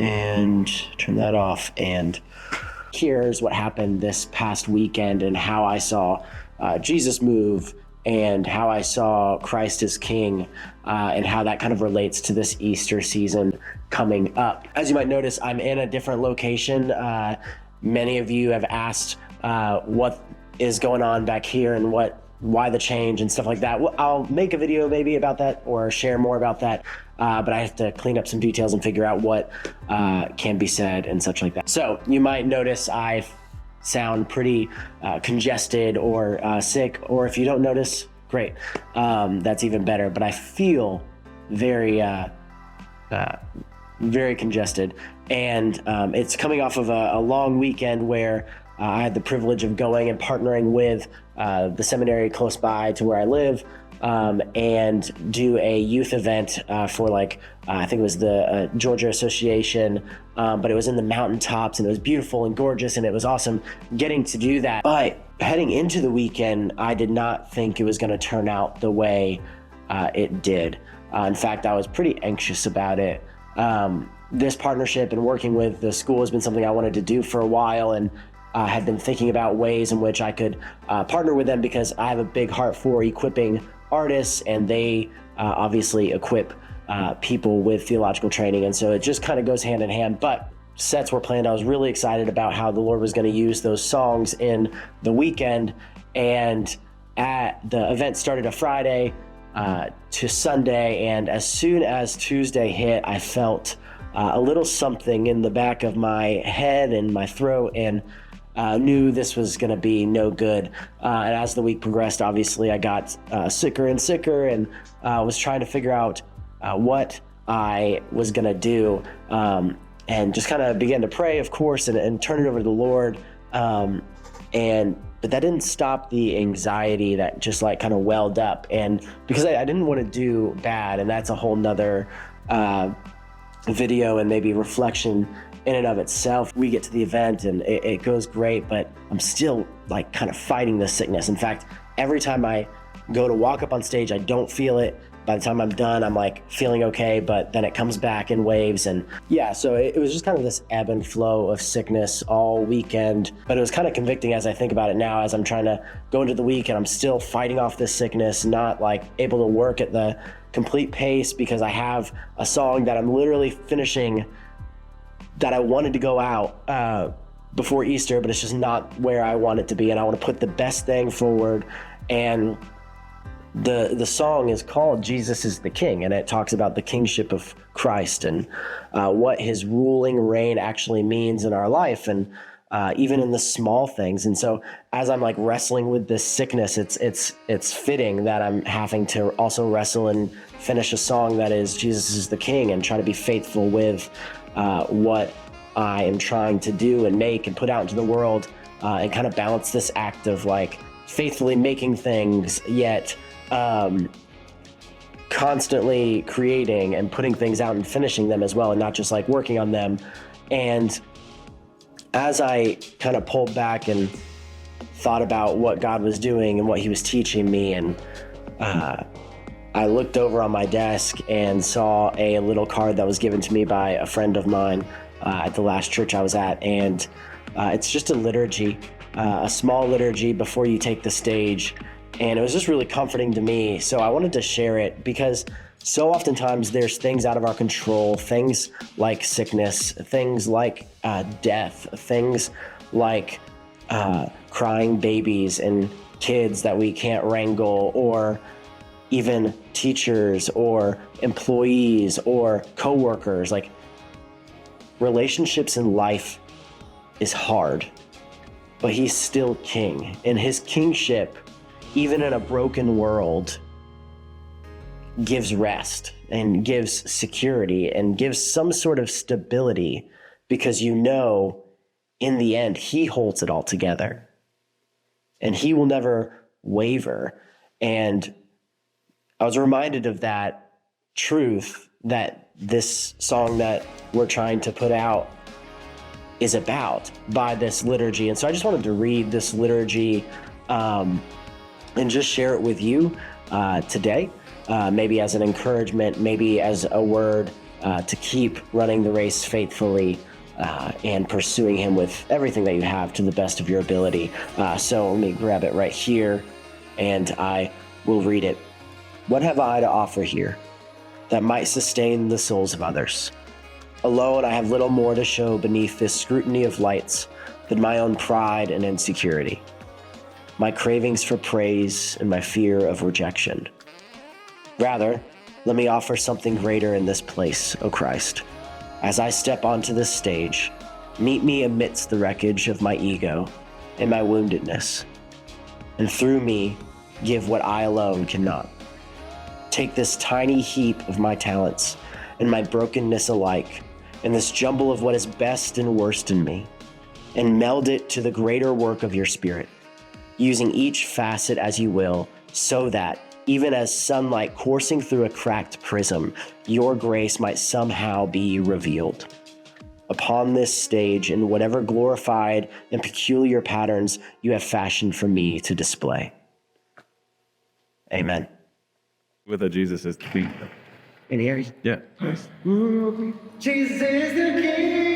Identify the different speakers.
Speaker 1: and turn that off. And here's what happened this past weekend and how I saw Jesus move and how I saw Christ as King, and how that kind of relates to this Easter season coming up. As you might notice, I'm in a different location. Many of you have asked what is going on back here and why the change and stuff like that. Well, I'll make a video maybe about that or share more about that, but I have to clean up some details and figure out what can be said and such like that. So you might notice I sound pretty congested or sick, or if you don't notice, great, that's even better. But I feel very congested, and it's coming off of a long weekend where I had the privilege of going and partnering with the seminary close by to where I live, and do a youth event for I think it was the Georgia Association, but it was in the mountaintops, and it was beautiful and gorgeous, and it was awesome getting to do that. But heading into the weekend, I did not think it was going to turn out the way it did. In fact, I was pretty anxious about it. This partnership and working with the school has been something I wanted to do for a while, and had been thinking about ways in which I could partner with them, because I have a big heart for equipping artists, and they obviously equip people with theological training. And so it just kind of goes hand in hand. But sets were planned. I was really excited about how the Lord was going to use those songs in the weekend. And the event started a Friday to Sunday. And as soon as Tuesday hit, I felt a little something in the back of my head and my throat, and knew this was going to be no good. And as the week progressed, obviously I got sicker and sicker, and was trying to figure out what I was going to do, and just kind of began to pray, of course, and turn it over to the Lord. But that didn't stop the anxiety that just kind of welled up. And because I didn't want to do bad, and that's a whole nother video and maybe reflection in and of itself. We get to the event and it goes great, but I'm still kind of fighting this sickness. In fact, every time I go to walk up on stage, I don't feel it. By the time I'm done, I'm feeling okay, but then it comes back in waves. And yeah, so it was just kind of this ebb and flow of sickness all weekend. But it was kind of convicting as I think about it now, as I'm trying to go into the week and I'm still fighting off this sickness, not able to work at the complete pace, because I have a song that I'm literally finishing that I wanted to go out before Easter, but it's just not where I want it to be. And I want to put the best thing forward. And the song is called Jesus is the King, and it talks about the kingship of Christ and what his ruling reign actually means in our life, and even in the small things. And so as I'm wrestling with this sickness, it's fitting that I'm having to also wrestle and finish a song that is Jesus is the King, and try to be faithful with what I am trying to do and make and put out into the world, and kind of balance this act of faithfully making things, yet constantly creating and putting things out and finishing them as well, and not just working on them. And as I kind of pulled back and thought about what God was doing and what he was teaching me, and I looked over on my desk and saw a little card that was given to me by a friend of mine at the last church I was at. And it's just a liturgy, a small liturgy before you take the stage. And it was just really comforting to me. So I wanted to share it, because so oftentimes there's things out of our control, things like sickness, things like death, things like crying babies and kids that we can't wrangle, or even teachers or employees or coworkers. Relationships in life is hard, but he's still king, and his kingship, even in a broken world, gives rest and gives security and gives some sort of stability, because in the end, he holds it all together and he will never waver. And I was reminded of that truth that this song that we're trying to put out is about by this liturgy. And so I just wanted to read this liturgy and just share it with you today, maybe as an encouragement, maybe as a word to keep running the race faithfully and pursuing him with everything that you have to the best of your ability. So let me grab it right here, and I will read it. What have I to offer here that might sustain the souls of others? Alone, I have little more to show beneath this scrutiny of lights than my own pride and insecurity, my cravings for praise and my fear of rejection. Rather, let me offer something greater in this place, O Christ. As I step onto this stage, meet me amidst the wreckage of my ego and my woundedness, and through me, give what I alone cannot. Take this tiny heap of my talents and my brokenness alike, and this jumble of what is best and worst in me, and meld it to the greater work of your Spirit, using each facet as you will, so that, even as sunlight coursing through a cracked prism, your grace might somehow be revealed. Upon this stage, in whatever glorified and peculiar patterns you have fashioned for me to display. Amen.
Speaker 2: With a Jesus is the King.
Speaker 1: And here,
Speaker 2: Yeah.
Speaker 1: Jesus is the King.